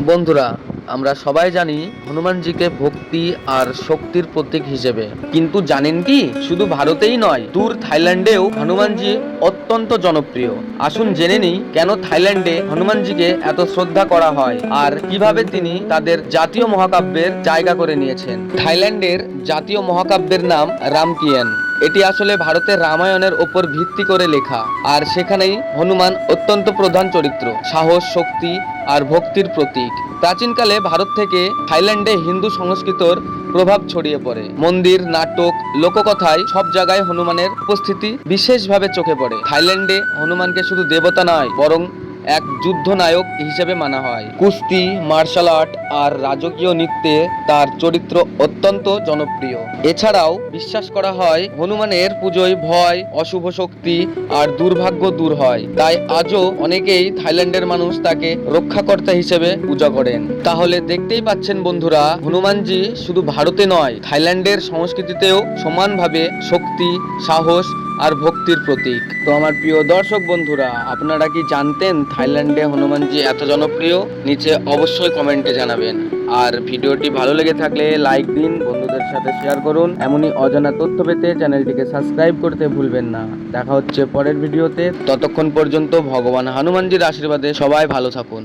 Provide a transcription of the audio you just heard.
বন্ধুরা, আমরা সবাই জানি হনুমানজিকে ভক্তি আর শক্তির প্রতীক হিসেবে, কিন্তু জানেন কি শুধু ভারতেই নয়, দূর থাইল্যান্ডেও হনুমানজি অত্যন্ত জনপ্রিয়। আসুন জেনে নিই কেন থাইল্যান্ডে হনুমানজিকে এত শ্রদ্ধা করা হয় আর কিভাবে তিনি তাদের জাতীয় মহাকাব্যের জায়গা করে নিয়েছেন। থাইল্যান্ডের জাতীয় মহাকাব্যের নাম রামকিয়ান। এটি আসলে ভারতের রামায়ণের ওপর ভিত্তি করে লেখা, আর সেখানেই হনুমান অত্যন্ত প্রধান চরিত্র, সাহস, শক্তি আর ভক্তির প্রতীক। প্রাচীনকালে ভারত থেকে থাইল্যান্ডে হিন্দু সংস্কৃতির প্রভাব ছড়িয়ে পড়ে। মন্দির, নাটক, লোককথায় সব জায়গায় হনুমানের উপস্থিতি বিশেষভাবে চোখে পড়ে। থাইল্যান্ডে হনুমানকে শুধু দেবতা নয়, বরং এক যুদ্ধ নায়ক হিসেবে মানা হয়। কুস্তি, মার্শাল আর্ট আর রাজকীয় নৃত্যে তার চরিত্র অত্যন্ত জনপ্রিয়। এছাড়াও বিশ্বাস করা হয় হনুমানের পুজোয় ভয়, অশুভ শক্তি আর দুর্ভাগ্য দূর হয়। তাই আজও অনেকেই থাইল্যান্ডের মানুষ তাকে রক্ষাকর্তা হিসেবে পূজা করেন। তাহলে দেখতেই পাচ্ছেন বন্ধুরা, হনুমানজি শুধু ভারতে নয়, থাইল্যান্ডের সংস্কৃতিতেও সমানভাবে শক্তি, সাহস আর ভক্তির প্রতীক। তো আমার প্রিয় দর্শক বন্ধুরা, আপনারা কি জানতেন থাইল্যান্ডে হনুমানজি এত জনপ্রিয়? নিচে অবশ্যই কমেন্টে জানাবেন। আর ভিডিওটি ভালো লেগে থাকলে লাইক দিন, বন্ধুদের সাথে শেয়ার করুন। এমনই অজানা তথ্য পেতে চ্যানেলটিকে সাবস্ক্রাইব করতে ভুলবেন না। দেখা হচ্ছে পরের ভিডিওতে। ততক্ষণ পর্যন্ত ভগবান হনুমানজির আশীর্বাদে সবাই ভালো থাকুন।